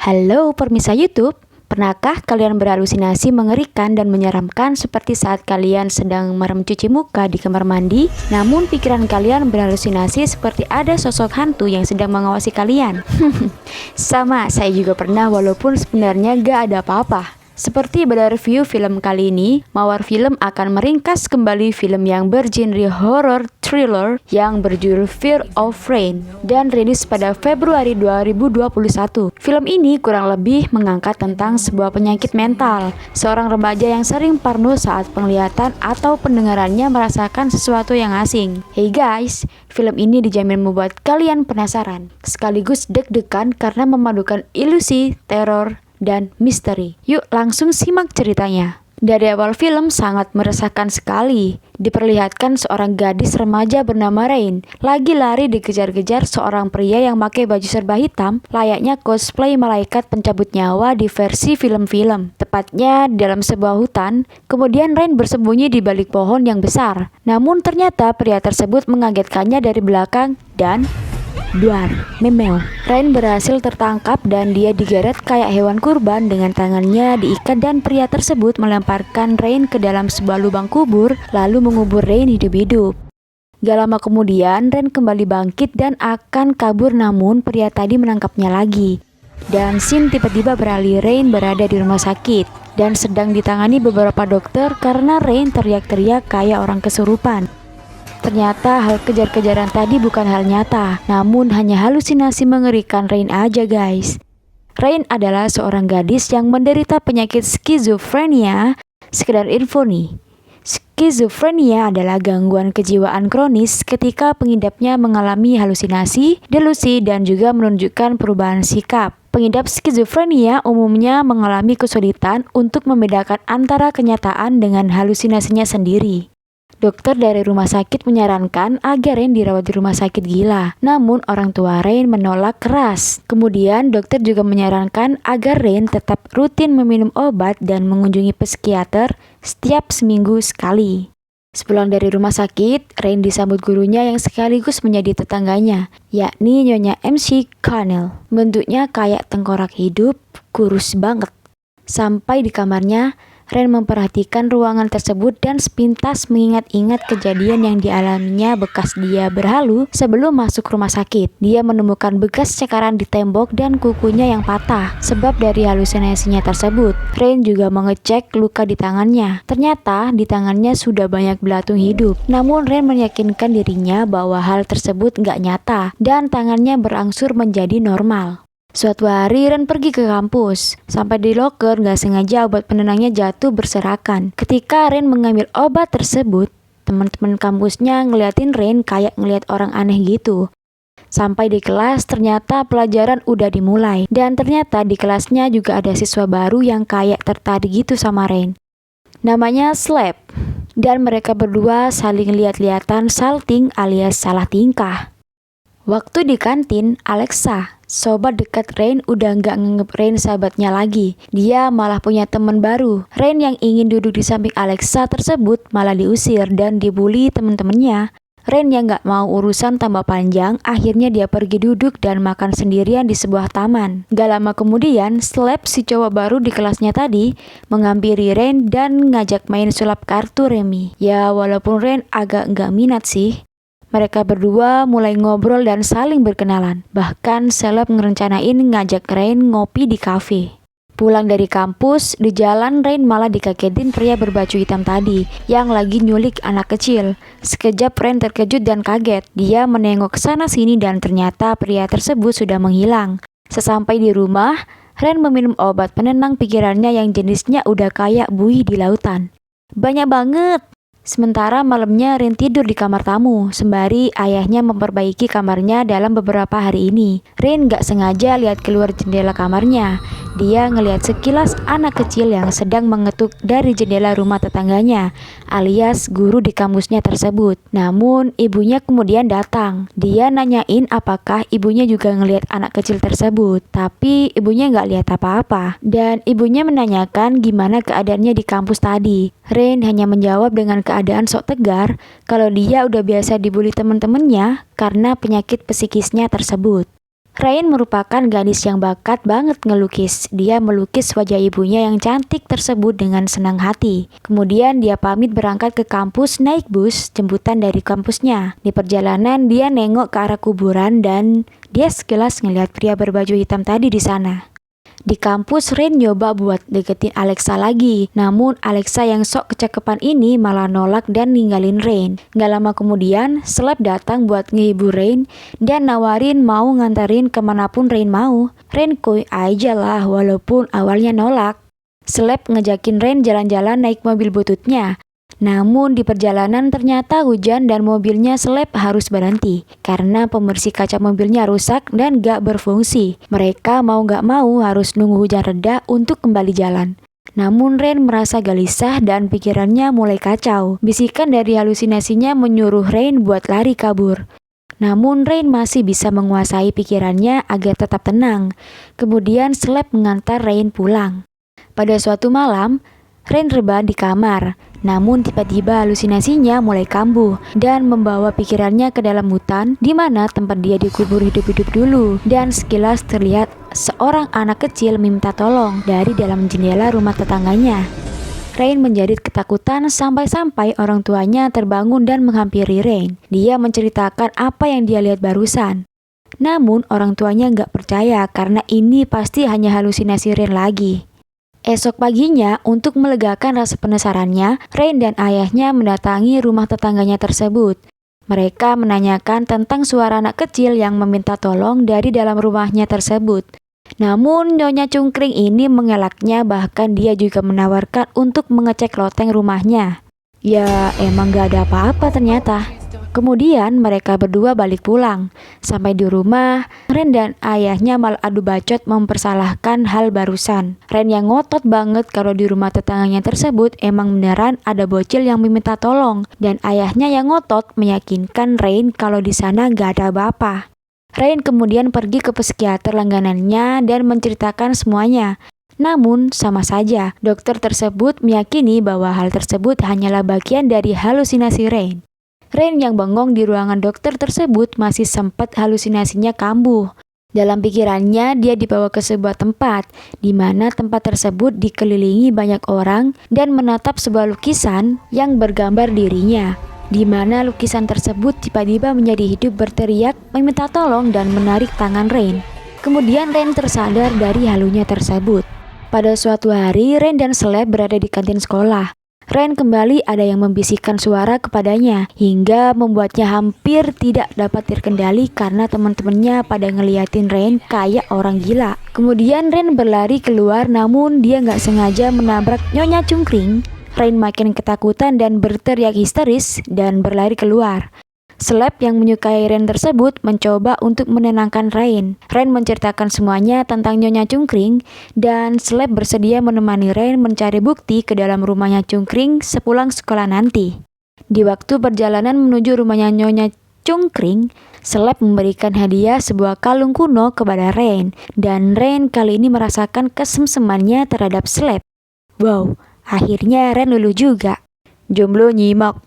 Halo permisa YouTube, pernahkah kalian berhalusinasi mengerikan dan menyeramkan seperti saat kalian sedang merem cuci muka di kamar mandi, namun pikiran kalian berhalusinasi seperti ada sosok hantu yang sedang mengawasi kalian? Sama, saya juga pernah walaupun sebenarnya gak ada apa-apa. Seperti pada review film kali ini, Mawar Film akan meringkas kembali film yang bergenre horror thriller yang berjudul Fear of Rain dan rilis pada Februari 2021. Film ini kurang lebih mengangkat tentang sebuah penyakit mental, seorang remaja yang sering parno saat penglihatan atau pendengarannya merasakan sesuatu yang asing. Hey guys, film ini dijamin membuat kalian penasaran, sekaligus deg-degan karena memadukan ilusi, teror, dan misteri. Yuk langsung simak ceritanya. Dari awal film sangat meresahkan sekali. Diperlihatkan seorang gadis remaja bernama Rain lagi lari dikejar-kejar seorang pria yang pakai baju serba hitam, layaknya cosplay malaikat pencabut nyawa di versi film-film. Tepatnya dalam sebuah hutan, kemudian Rain bersembunyi di balik pohon yang besar. Namun ternyata pria tersebut mengagetkannya dari belakang dan duar, memeo. Rain berhasil tertangkap dan dia digeret kayak hewan kurban dengan tangannya diikat dan pria tersebut melemparkan Rain ke dalam sebuah lubang kubur lalu mengubur Rain hidup-hidup. Gak lama kemudian Rain kembali bangkit dan akan kabur namun pria tadi menangkapnya lagi. Dan scene tiba-tiba beralih Rain berada di rumah sakit dan sedang ditangani beberapa dokter karena Rain teriak-teriak kayak orang kesurupan. Ternyata hal kejar-kejaran tadi bukan hal nyata, namun hanya halusinasi mengerikan Rain aja guys. Rain adalah seorang gadis yang menderita penyakit skizofrenia. Sekedar info nih, skizofrenia adalah gangguan kejiwaan kronis ketika pengidapnya mengalami halusinasi, delusi, dan juga menunjukkan perubahan sikap. Pengidap skizofrenia umumnya mengalami kesulitan untuk membedakan antara kenyataan dengan halusinasinya sendiri. Dokter dari rumah sakit menyarankan agar Rain dirawat di rumah sakit gila. Namun orang tua Rain menolak keras. Kemudian dokter juga menyarankan agar Rain tetap rutin meminum obat dan mengunjungi psikiater setiap seminggu sekali. Sepulang dari rumah sakit, Rain disambut gurunya yang sekaligus menjadi tetangganya, yakni Nyonya MC Connell. Bentuknya kayak tengkorak hidup, kurus banget. Sampai di kamarnya, Rain memperhatikan ruangan tersebut dan sepintas mengingat-ingat kejadian yang dialaminya bekas dia berhalu sebelum masuk rumah sakit. Dia menemukan bekas cekaran di tembok dan kukunya yang patah sebab dari halusinasinya tersebut. Rain juga mengecek luka di tangannya. Ternyata di tangannya sudah banyak belatung hidup. Namun Rain meyakinkan dirinya bahwa hal tersebut nggak nyata dan tangannya berangsur menjadi normal. Suatu hari Rain pergi ke kampus. Sampai di loker gak sengaja obat penenangnya jatuh berserakan. Ketika Rain mengambil obat tersebut, teman-teman kampusnya ngeliatin Rain kayak ngeliat orang aneh gitu. Sampai di kelas ternyata pelajaran udah dimulai. Dan ternyata di kelasnya juga ada siswa baru yang kayak tertarik gitu sama Rain. Namanya Slap. Dan mereka berdua saling lihat-lihatan salting alias salah tingkah. Waktu di kantin, Alexa, sobat dekat Rain, udah nggak nganggep Rain sahabatnya lagi. Dia malah punya teman baru. Rain yang ingin duduk di samping Alexa tersebut malah diusir dan dibully teman-temannya. Rain yang nggak mau urusan tambah panjang, akhirnya dia pergi duduk dan makan sendirian di sebuah taman. Gak lama kemudian, Slap si cowok baru di kelasnya tadi menghampiri Rain dan ngajak main sulap kartu remi. Ya walaupun Rain agak nggak minat sih. Mereka berdua mulai ngobrol dan saling berkenalan. Bahkan Slap ngerencanain ngajak Rain ngopi di kafe. Pulang dari kampus, di jalan Rain malah dikagetin pria berbaju hitam tadi yang lagi nyulik anak kecil. Sekejap Rain terkejut dan kaget. Dia menengok ke sana sini dan ternyata pria tersebut sudah menghilang. Sesampai di rumah, Rain meminum obat penenang pikirannya yang jenisnya udah kayak buih di lautan. Banyak banget. Sementara malamnya Rain tidur di kamar tamu, sembari ayahnya memperbaiki kamarnya dalam beberapa hari ini. Rain gak sengaja lihat keluar jendela kamarnya. Dia ngelihat sekilas anak kecil yang sedang mengetuk dari jendela rumah tetangganya, alias guru di kampusnya tersebut. Namun ibunya kemudian datang. Dia nanyain apakah ibunya juga ngelihat anak kecil tersebut. Tapi ibunya gak lihat apa-apa. Dan ibunya menanyakan gimana keadaannya di kampus tadi. Rain hanya menjawab dengan keadaan sok tegar kalau dia udah biasa dibully teman-temannya karena penyakit psikisnya tersebut. Rain merupakan gadis yang bakat banget ngelukis. Dia melukis wajah ibunya yang cantik tersebut dengan senang hati. Kemudian dia pamit berangkat ke kampus naik bus jemputan dari kampusnya. Di perjalanan dia nengok ke arah kuburan dan dia sekilas ngelihat pria berbaju hitam tadi di sana. Di kampus, Rain nyoba buat deketin Alexa lagi. Namun Alexa yang sok kecekepan ini malah nolak dan ninggalin Rain. Gak lama kemudian, Slap datang buat ngehibur Rain dan nawarin mau nganterin kemanapun Rain mau. Rain kuy aja lah walaupun awalnya nolak. Slap ngejakin Rain jalan-jalan naik mobil bututnya. Namun di perjalanan ternyata hujan dan mobilnya Slap harus berhenti karena pembersih kaca mobilnya rusak dan gak berfungsi. Mereka mau gak mau harus nunggu hujan reda untuk kembali jalan. Namun Rain merasa gelisah dan pikirannya mulai kacau. Bisikan dari halusinasinya menyuruh Rain buat lari kabur. Namun Rain masih bisa menguasai pikirannya agar tetap tenang. Kemudian Slap mengantar Rain pulang. Pada suatu malam, Rain rebahan di kamar, namun tiba-tiba halusinasinya mulai kambuh dan membawa pikirannya ke dalam hutan di mana tempat dia dikubur hidup-hidup dulu. Dan sekilas terlihat seorang anak kecil meminta tolong dari dalam jendela rumah tetangganya. Rain menjadi ketakutan sampai-sampai orang tuanya terbangun dan menghampiri Rain. Dia menceritakan apa yang dia lihat barusan. Namun orang tuanya nggak percaya karena ini pasti hanya halusinasi Rain lagi. Esok paginya, untuk melegakan rasa penasarannya, Rain dan ayahnya mendatangi rumah tetangganya tersebut. Mereka menanyakan tentang suara anak kecil yang meminta tolong dari dalam rumahnya tersebut. Namun Nyonya Cungkring ini mengelaknya, bahkan dia juga menawarkan untuk mengecek loteng rumahnya. Ya emang gak ada apa-apa ternyata. Kemudian mereka berdua balik pulang. Sampai di rumah, Rain dan ayahnya malah adu bacot mempersalahkan hal barusan. Rain yang ngotot banget kalau di rumah tetangganya tersebut emang beneran ada bocil yang meminta tolong. Dan ayahnya yang ngotot meyakinkan Rain kalau di sana gak ada apa-apa. Rain kemudian pergi ke psikiater langganannya dan menceritakan semuanya. Namun sama saja, dokter tersebut meyakini bahwa hal tersebut hanyalah bagian dari halusinasi Rain. Rain yang bengong di ruangan dokter tersebut masih sempat halusinasinya kambuh. Dalam pikirannya dia dibawa ke sebuah tempat, di mana tempat tersebut dikelilingi banyak orang dan menatap sebuah lukisan yang bergambar dirinya. Di mana lukisan tersebut tiba-tiba menjadi hidup berteriak, meminta tolong dan menarik tangan Rain. Kemudian Rain tersadar dari halunya tersebut. Pada suatu hari, Rain dan Slap berada di kantin sekolah. Rain kembali ada yang membisikkan suara kepadanya hingga membuatnya hampir tidak dapat terkendali karena teman-temannya pada ngeliatin Rain kayak orang gila. Kemudian Rain berlari keluar namun dia nggak sengaja menabrak Nyonya Cungkring. Rain makin ketakutan dan berteriak histeris dan berlari keluar. Slap yang menyukai Rain tersebut mencoba untuk menenangkan Rain. Rain menceritakan semuanya tentang Nyonya Cungkring dan Slap bersedia menemani Rain mencari bukti ke dalam rumahnya Cungkring sepulang sekolah nanti. Di waktu perjalanan menuju rumahnya Nyonya Cungkring, Slap memberikan hadiah sebuah kalung kuno kepada Rain dan Rain kali ini merasakan kesemsemannya terhadap Slap. Wow, akhirnya Rain luluh juga. Jomblo nyimak.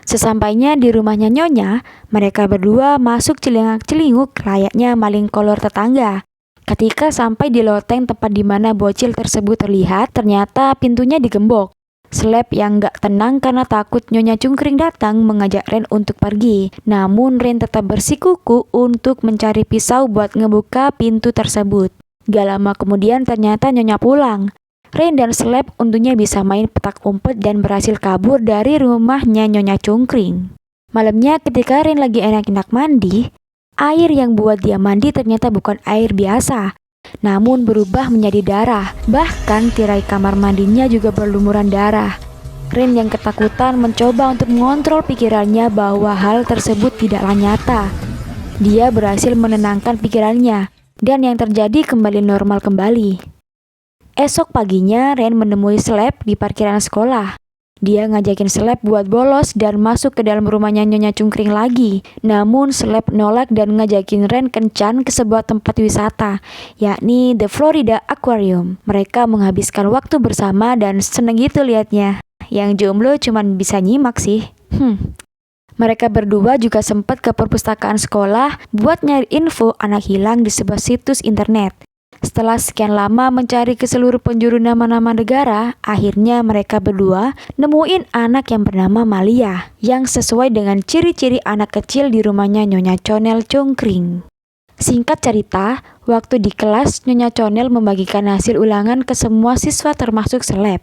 Sesampainya di rumahnya Nyonya, mereka berdua masuk celingak-celinguk layaknya maling kolor tetangga. Ketika sampai di loteng tempat di mana bocil tersebut terlihat, ternyata pintunya digembok. Slap yang gak tenang karena takut Nyonya Cungkring datang mengajak Rain untuk pergi. Namun Rain tetap bersikuku untuk mencari pisau buat ngebuka pintu tersebut. Gak lama kemudian ternyata Nyonya pulang. Rain dan Slap untungnya bisa main petak umpet dan berhasil kabur dari rumahnya Nyonya Cungkring. Malamnya ketika Rain lagi enak-enak mandi, air yang buat dia mandi ternyata bukan air biasa, namun berubah menjadi darah. Bahkan tirai kamar mandinya juga berlumuran darah. Rain yang ketakutan mencoba untuk mengontrol pikirannya bahwa hal tersebut tidaklah nyata. Dia berhasil menenangkan pikirannya, dan yang terjadi kembali normal kembali. Esok paginya, Rain menemui Slap di parkiran sekolah. Dia ngajakin Slap buat bolos dan masuk ke dalam rumahnya Nyonya Cungkring lagi. Namun Slap nolak dan ngajakin Rain kencan ke sebuah tempat wisata, yakni The Florida Aquarium. Mereka menghabiskan waktu bersama dan seneng gitu liatnya. Yang jomblo cuman bisa nyimak sih. Mereka berdua juga sempat ke perpustakaan sekolah buat nyari info anak hilang di sebuah situs internet. Setelah sekian lama mencari ke seluruh penjuru nama-nama negara, akhirnya mereka berdua nemuin anak yang bernama Malia, yang sesuai dengan ciri-ciri anak kecil di rumahnya Nyonya Conel Cungkring. Singkat cerita, waktu di kelas Nyonya Conel membagikan hasil ulangan ke semua siswa termasuk Seleb.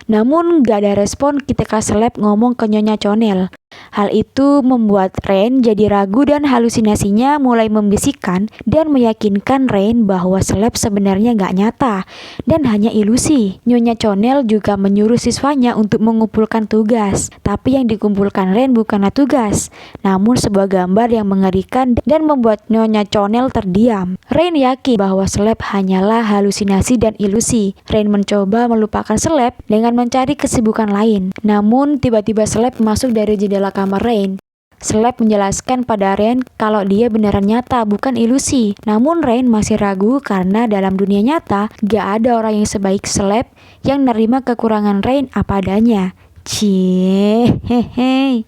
Namun gak ada respon ketika Seleb ngomong ke Nyonya Conel. Hal itu membuat Rain jadi ragu dan halusinasinya mulai membisikkan dan meyakinkan Rain bahwa Seleb sebenarnya gak nyata dan hanya ilusi. Nyonya Conel juga menyuruh siswanya untuk mengumpulkan tugas, tapi yang dikumpulkan Rain bukanlah tugas, namun sebuah gambar yang mengerikan dan membuat Nyonya Conel terdiam. Rain yakin bahwa Seleb hanyalah halusinasi dan ilusi. Rain mencoba melupakan Seleb dengan mencari kesibukan lain, namun tiba-tiba Seleb masuk dari jendela kamar Rain. Seleb menjelaskan pada Rain kalau dia beneran nyata, bukan ilusi. Namun Rain masih ragu karena dalam dunia nyata gak ada orang yang sebaik Seleb yang nerima kekurangan Rain apa adanya. Cie, hehe.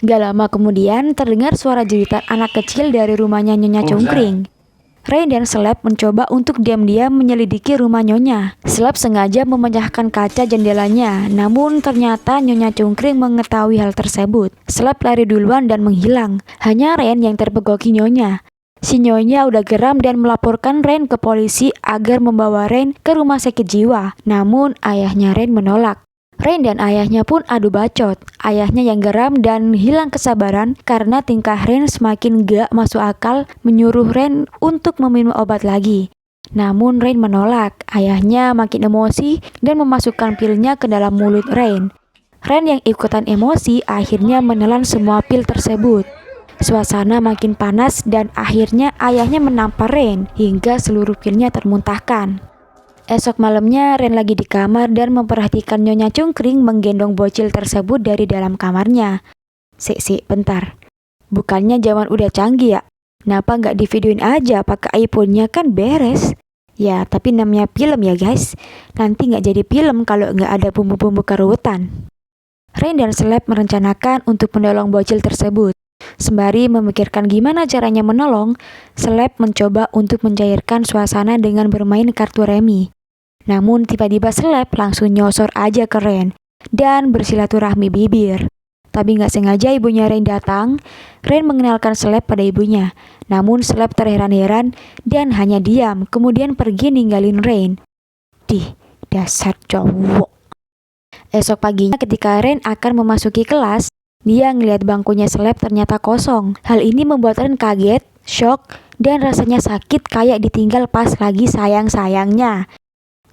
Gak lama kemudian terdengar suara jeritan anak kecil dari rumahnya Nyonya Cungkring. Rain dan Seleb mencoba untuk diam-diam menyelidiki rumah Nyonya. Seleb sengaja memecahkan kaca jendelanya, namun ternyata Nyonya Cungkring mengetahui hal tersebut. Seleb lari duluan dan menghilang. Hanya Rain yang terpegoki Nyonya. Si Nyonya udah geram dan melaporkan Rain ke polisi agar membawa Rain ke rumah sakit jiwa. Namun ayahnya Rain menolak. Rain dan ayahnya pun adu bacot. Ayahnya yang geram dan hilang kesabaran karena tingkah Rain semakin gak masuk akal, menyuruh Rain untuk meminum obat lagi. Namun Rain menolak. Ayahnya makin emosi dan memasukkan pilnya ke dalam mulut Rain. Rain yang ikutan emosi akhirnya menelan semua pil tersebut. Suasana makin panas dan akhirnya ayahnya menampar Rain hingga seluruh pilnya termuntahkan. Esok malamnya Rain lagi di kamar dan memperhatikan Nyonya Cungkring menggendong bocil tersebut dari dalam kamarnya. Sik, bentar. Bukannya zaman udah canggih ya? Kenapa nggak divideoin aja pakai iPhone-nya, kan beres? Ya, tapi namanya film ya guys. Nanti nggak jadi film kalau nggak ada bumbu-bumbu keruwetan. Rain dan Seleb merencanakan untuk menolong bocil tersebut. Sembari memikirkan gimana caranya menolong, Seleb mencoba untuk mencairkan suasana dengan bermain kartu remi. Namun tiba-tiba Seleb langsung nyosor aja ke Rain dan bersilaturahmi bibir. Tapi gak sengaja ibunya Rain datang. Rain mengenalkan Seleb pada ibunya. Namun Seleb terheran-heran dan hanya diam, kemudian pergi ninggalin Rain. Dasar cowok. Esok paginya ketika Rain akan memasuki kelas, dia ngelihat bangkunya Seleb ternyata kosong. Hal ini membuat Rain kaget, shock, dan rasanya sakit kayak ditinggal pas lagi sayang-sayangnya.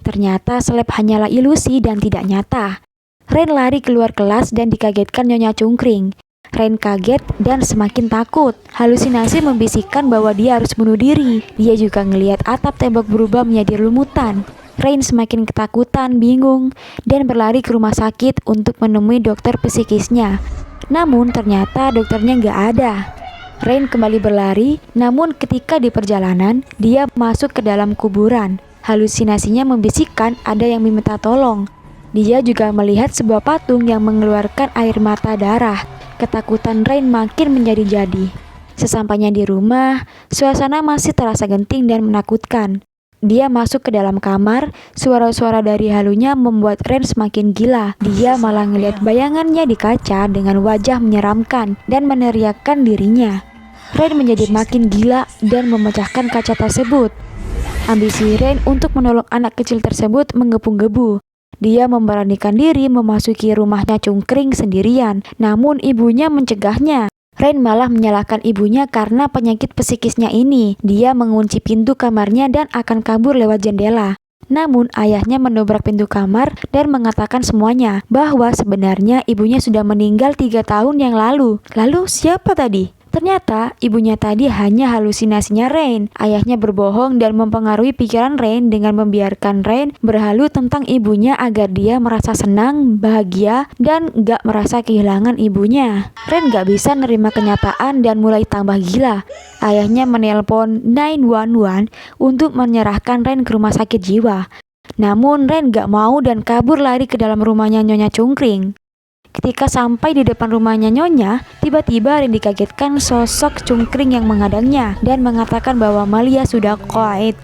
Ternyata Seleb hanyalah ilusi dan tidak nyata. Rain lari keluar kelas dan dikagetkan Nyonya Cungkring. Rain kaget dan semakin takut. Halusinasi membisikkan bahwa dia harus bunuh diri. Dia juga ngelihat atap tembok berubah menjadi lumutan. Rain semakin ketakutan, bingung, dan berlari ke rumah sakit untuk menemui dokter psikisnya. Namun ternyata dokternya nggak ada. Rain kembali berlari, namun ketika di perjalanan, dia masuk ke dalam kuburan. Halusinasinya membisikkan ada yang meminta tolong. Dia juga melihat sebuah patung yang mengeluarkan air mata darah. Ketakutan Rain makin menjadi-jadi. Sesampainya di rumah, suasana masih terasa genting dan menakutkan. Dia masuk ke dalam kamar, suara-suara dari halunya membuat Rain semakin gila. Dia malah ngelihat bayangannya di kaca dengan wajah menyeramkan dan meneriakkan dirinya. Rain menjadi makin gila dan memecahkan kaca tersebut. Ambisi Rain untuk menolong anak kecil tersebut menggebu-gebu. Dia memberanikan diri memasuki rumahnya Cungkring sendirian, namun ibunya mencegahnya. Rain malah menyalahkan ibunya karena penyakit psikisnya ini. Dia mengunci pintu kamarnya dan akan kabur lewat jendela. Namun ayahnya mendobrak pintu kamar dan mengatakan semuanya, bahwa sebenarnya ibunya sudah meninggal 3 tahun yang lalu. Lalu siapa tadi? Ternyata ibunya tadi hanya halusinasinya Rain. Ayahnya berbohong dan mempengaruhi pikiran Rain dengan membiarkan Rain berhalu tentang ibunya agar dia merasa senang, bahagia, dan gak merasa kehilangan ibunya. Rain gak bisa nerima kenyataan dan mulai tambah gila. Ayahnya menelpon 911 untuk menyerahkan Rain ke rumah sakit jiwa. Namun Rain gak mau dan kabur lari ke dalam rumahnya Nyonya Cungkring. Ketika sampai di depan rumahnya Nyonya, tiba-tiba Rain dikagetkan sosok cungkring yang menghadangnya dan mengatakan bahwa Malia sudah qaid.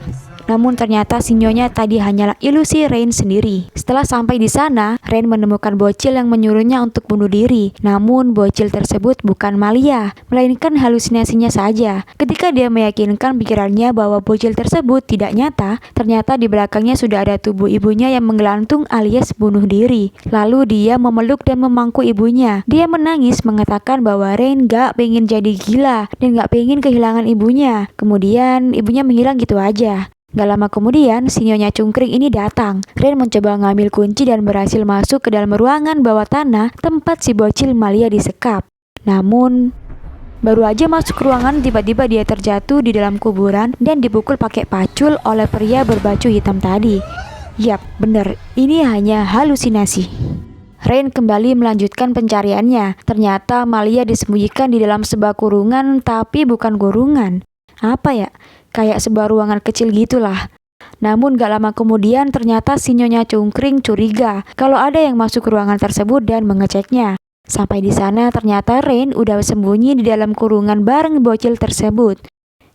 Namun ternyata si Nyonya tadi hanyalah ilusi Rain sendiri. Setelah sampai di sana, Rain menemukan bocil yang menyuruhnya untuk bunuh diri. Namun bocil tersebut bukan Malia, melainkan halusinasinya saja. Ketika dia meyakinkan pikirannya bahwa bocil tersebut tidak nyata, ternyata di belakangnya sudah ada tubuh ibunya yang menggelantung alias bunuh diri. Lalu dia memeluk dan memangku ibunya. Dia menangis mengatakan bahwa Rain gak pengen jadi gila dan gak pengen kehilangan ibunya. Kemudian ibunya menghilang gitu aja. Gak lama kemudian, si Nyonya cungkring ini datang. Rain mencoba ngambil kunci dan berhasil masuk ke dalam ruangan bawah tanah tempat si bocil Malia disekap. Namun, baru aja masuk ruangan, tiba-tiba dia terjatuh di dalam kuburan dan dipukul pakai pacul oleh pria berbaju hitam tadi. Yap, bener, ini hanya halusinasi. Rain kembali melanjutkan pencariannya. Ternyata Malia disembunyikan di dalam sebuah kurungan, tapi bukan kurungan. Apa ya? Kayak sebuah ruangan kecil gitulah. Namun gak lama kemudian ternyata si Nyonya cungkring curiga kalau ada yang masuk ruangan tersebut dan mengeceknya. Sampai di sana ternyata Rain udah sembunyi di dalam kurungan bareng bocil tersebut.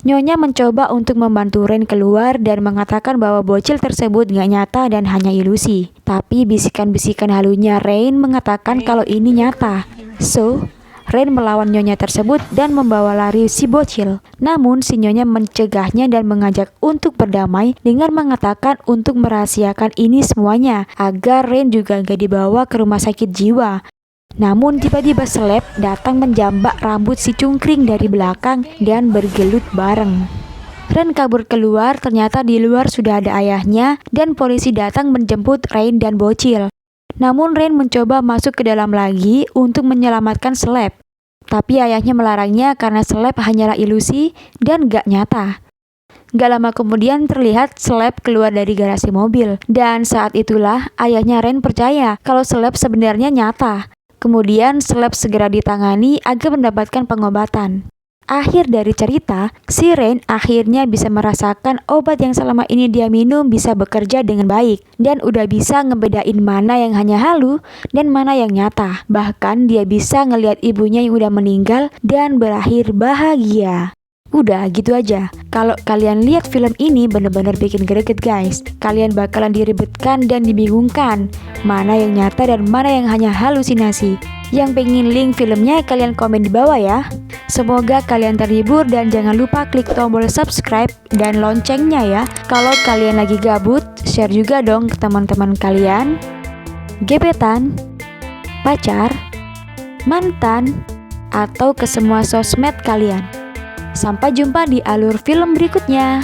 Nyonya mencoba untuk membantu Rain keluar dan mengatakan bahwa bocil tersebut gak nyata dan hanya ilusi. Tapi bisikan-bisikan halunya Rain mengatakan kalau ini nyata. So, Rain melawan Nyonya tersebut dan membawa lari si bocil. Namun si Nyonya mencegahnya dan mengajak untuk berdamai dengan mengatakan untuk merahasiakan ini semuanya agar Rain juga gak dibawa ke rumah sakit jiwa. Namun tiba-tiba Slap datang menjambak rambut si cungkring dari belakang dan bergelut bareng. Rain kabur keluar, ternyata di luar sudah ada ayahnya dan polisi datang menjemput Rain dan bocil. Namun Rain mencoba masuk ke dalam lagi untuk menyelamatkan Slap. Tapi ayahnya melarangnya karena Slap hanyalah ilusi dan gak nyata. Gak lama kemudian terlihat Slap keluar dari garasi mobil. Dan saat itulah ayahnya Rain percaya kalau Slap sebenarnya nyata. Kemudian Slap segera ditangani agar mendapatkan pengobatan. Akhir dari cerita, si Rain akhirnya bisa merasakan obat yang selama ini dia minum bisa bekerja dengan baik. Dan udah bisa ngebedain mana yang hanya halu dan mana yang nyata. Bahkan dia bisa ngelihat ibunya yang udah meninggal dan berakhir bahagia. Udah gitu aja. Kalau kalian lihat film ini bener-bener bikin greget guys. Kalian bakalan diribetkan dan dibingungkan mana yang nyata dan mana yang hanya halusinasi. Yang pengen link filmnya kalian komen di bawah ya. Semoga kalian terhibur dan jangan lupa klik tombol subscribe dan loncengnya ya. Kalau kalian lagi gabut, share juga dong ke teman-teman kalian, gebetan, pacar, mantan, atau ke semua sosmed kalian. Sampai jumpa di alur film berikutnya.